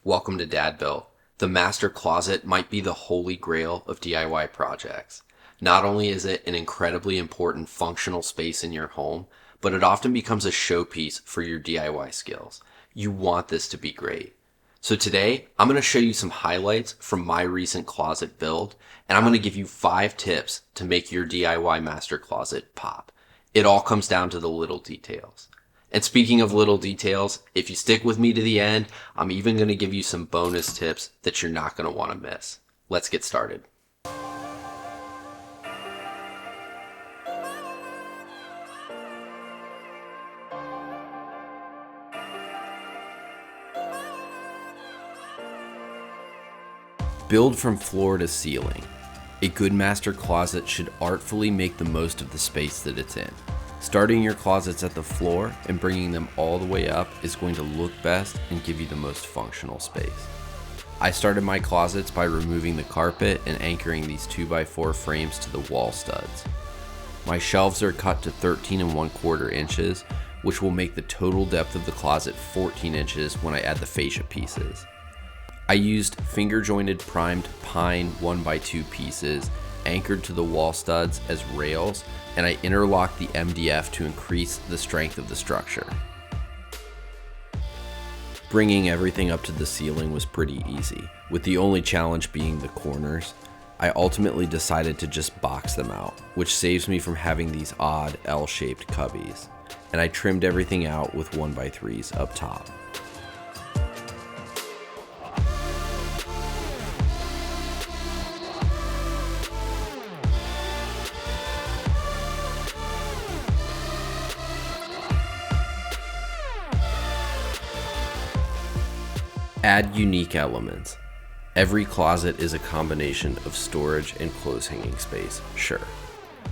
Welcome to Dad Built. The master closet might be the holy grail of DIY projects. Not only is it an incredibly important functional space in your home, but it often becomes a showpiece for your DIY skills. You want this to be great. So today, I'm going to show you some highlights from my recent closet build, and I'm going to give you 5 tips to make your DIY master closet pop. It all comes down to the little details. And speaking of little details, if you stick with me to the end, I'm even going to give you some bonus tips that you're not going to want to miss. Let's get started. Build from floor to ceiling. A good master closet should artfully make the most of the space that it's in. Starting your closets at the floor and bringing them all the way up is going to look best and give you the most functional space. I started my closets by removing the carpet and anchoring these 2x4 frames to the wall studs. My shelves are cut to 13 1/4 inches, which will make the total depth of the closet 14 inches when I add the fascia pieces. I used finger jointed primed pine 1x2 pieces anchored to the wall studs as rails, and I interlocked the MDF to increase the strength of the structure. Bringing everything up to the ceiling was pretty easy, with the only challenge being the corners. I ultimately decided to just box them out, which saves me from having these odd L-shaped cubbies, and I trimmed everything out with 1x3s up top. Add unique elements. Every closet is a combination of storage and clothes hanging space, sure.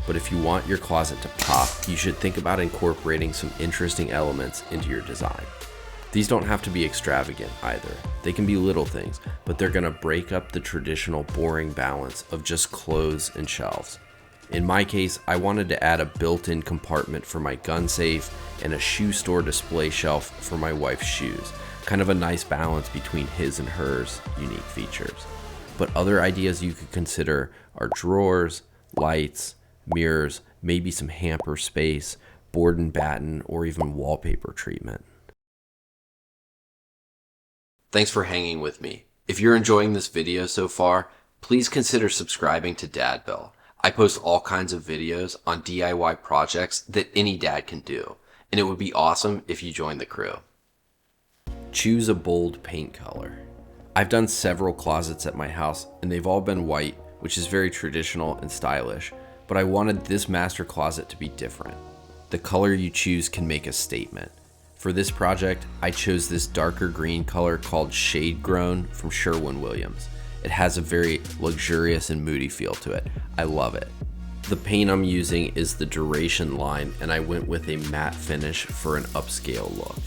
But if you want your closet to pop, you should think about incorporating some interesting elements into your design. These don't have to be extravagant either. They can be little things, but they're gonna break up the traditional boring balance of just clothes and shelves. In my case, I wanted to add a built-in compartment for my gun safe and a shoe store display shelf for my wife's shoes. Kind of a nice balance between his and hers unique features. But other ideas you could consider are drawers, lights, mirrors, maybe some hamper space, board and batten, or even wallpaper treatment. Thanks for hanging with me. If you're enjoying this video so far, please consider subscribing to Dad Built. I post all kinds of videos on DIY projects that any dad can do, and it would be awesome if you joined the crew. Choose a bold paint color. I've done several closets at my house and they've all been white, which is very traditional and stylish, but I wanted this master closet to be different. The color you choose can make a statement. For this project, I chose this darker green color called Shade Grown from Sherwin-Williams. It has a very luxurious and moody feel to it. I love it. The paint I'm using is the Duration line, and I went with a matte finish for an upscale look.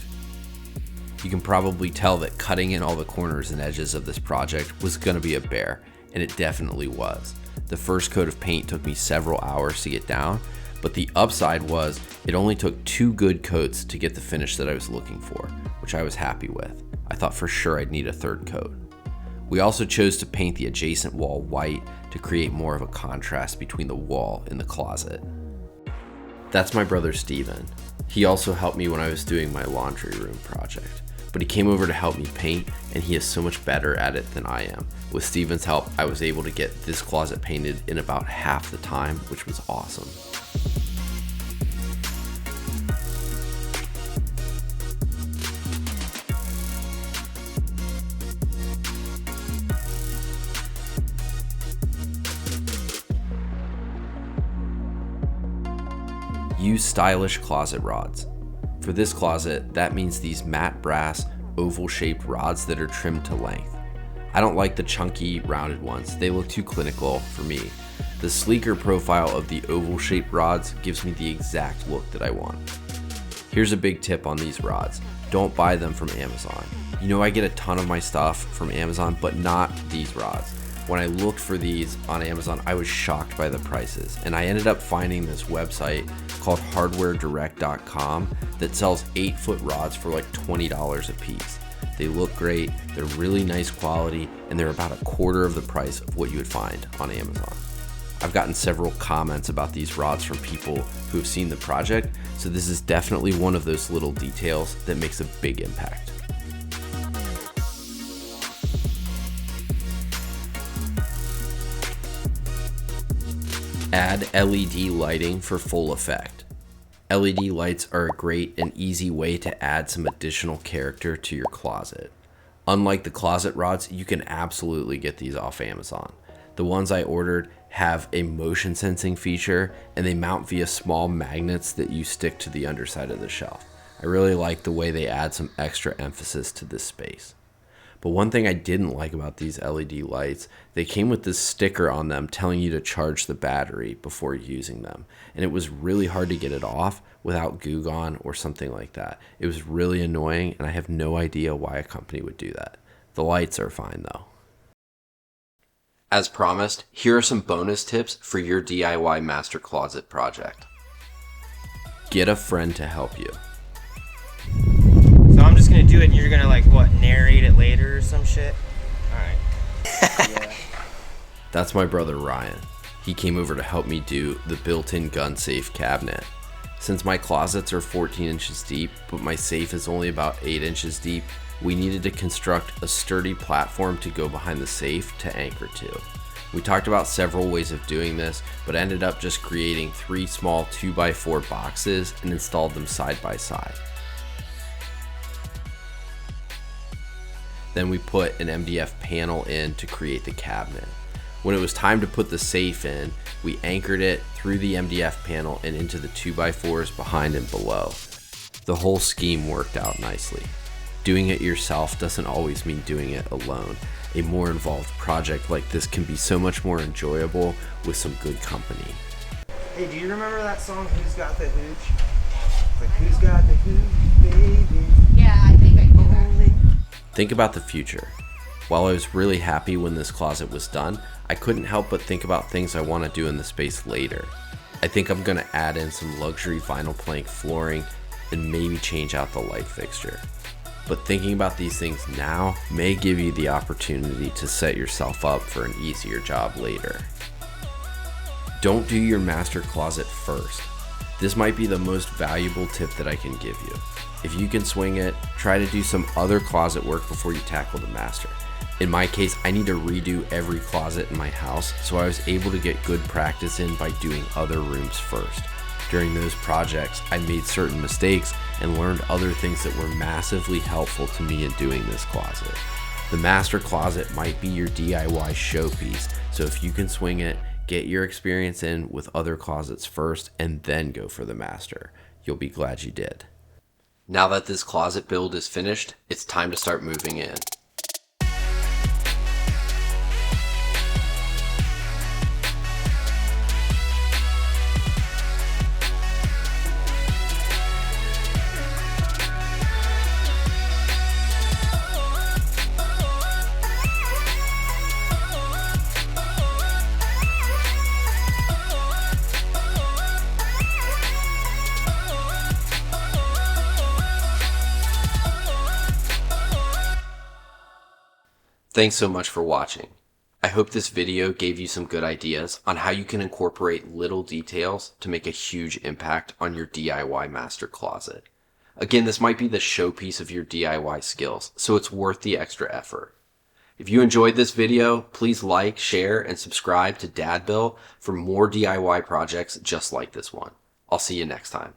You can probably tell that cutting in all the corners and edges of this project was going to be a bear, and it definitely was. The first coat of paint took me several hours to get down, but the upside was it only took 2 good coats to get the finish that I was looking for, which I was happy with. I thought for sure I'd need a 3rd coat. We also chose to paint the adjacent wall white to create more of a contrast between the wall and the closet. That's my brother Steven. He also helped me when I was doing my laundry room project. But he came over to help me paint, and he is so much better at it than I am. With Steven's help, I was able to get this closet painted in about half the time, which was awesome. Use stylish closet rods. For this closet, that means these matte brass, oval-shaped rods that are trimmed to length. I don't like the chunky, rounded ones. They look too clinical for me. The sleeker profile of the oval-shaped rods gives me the exact look that I want. Here's a big tip on these rods. Don't buy them from Amazon. You know, I get a ton of my stuff from Amazon, but not these rods. When I looked for these on Amazon, I was shocked by the prices, and I ended up finding this website called hardwaredirect.com that sells 8-foot rods for like $20 a piece. They look great, they're really nice quality, and they're about a quarter of the price of what you would find on Amazon. I've gotten several comments about these rods from people who have seen the project, so this is definitely one of those little details that makes a big impact. Add LED lighting for full effect. LED lights are a great and easy way to add some additional character to your closet. Unlike the closet rods, you can absolutely get these off Amazon. The ones I ordered have a motion sensing feature, and they mount via small magnets that you stick to the underside of the shelf. I really like the way they add some extra emphasis to this space. But one thing I didn't like about these LED lights, they came with this sticker on them telling you to charge the battery before using them. And it was really hard to get it off without Goo Gone or something like that. It was really annoying, and I have no idea why a company would do that. The lights are fine though. As promised, here are some bonus tips for your DIY master closet project. Get a friend to help you. So I'm just gonna do it and you're gonna like what, narrate it later or some shit? Alright. Yeah. That's my brother Ryan. He came over to help me do the built-in gun safe cabinet. Since my closets are 14 inches deep, but my safe is only about 8 inches deep, we needed to construct a sturdy platform to go behind the safe to anchor to. We talked about several ways of doing this, but ended up just creating 3 small 2x4 boxes and installed them side by side. Then we put an MDF panel in to create the cabinet. When it was time to put the safe in, we anchored it through the MDF panel and into the 2x4s behind and below. The whole scheme worked out nicely. Doing it yourself doesn't always mean doing it alone. A more involved project like this can be so much more enjoyable with some good company. Hey, do you remember that song, Who's Got the Hooch? Like, who's got the hooch, baby? Yeah, I think I do actually. Think about the future. While I was really happy when this closet was done, I couldn't help but think about things I want to do in the space later. I think I'm going to add in some luxury vinyl plank flooring and maybe change out the light fixture. But thinking about these things now may give you the opportunity to set yourself up for an easier job later. Don't do your master closet first. This might be the most valuable tip that I can give you. If you can swing it, try to do some other closet work before you tackle the master. In my case, I need to redo every closet in my house, so I was able to get good practice in by doing other rooms first. During those projects, I made certain mistakes and learned other things that were massively helpful to me in doing this closet. The master closet might be your DIY showpiece, so if you can swing it, get your experience in with other closets first and then go for the master. You'll be glad you did. Now that this closet build is finished, it's time to start moving in. Thanks so much for watching. I hope this video gave you some good ideas on how you can incorporate little details to make a huge impact on your DIY master closet. Again, this might be the showpiece of your DIY skills, so it's worth the extra effort. If you enjoyed this video, please like, share, and subscribe to Dad Bill for more DIY projects just like this one. I'll see you next time.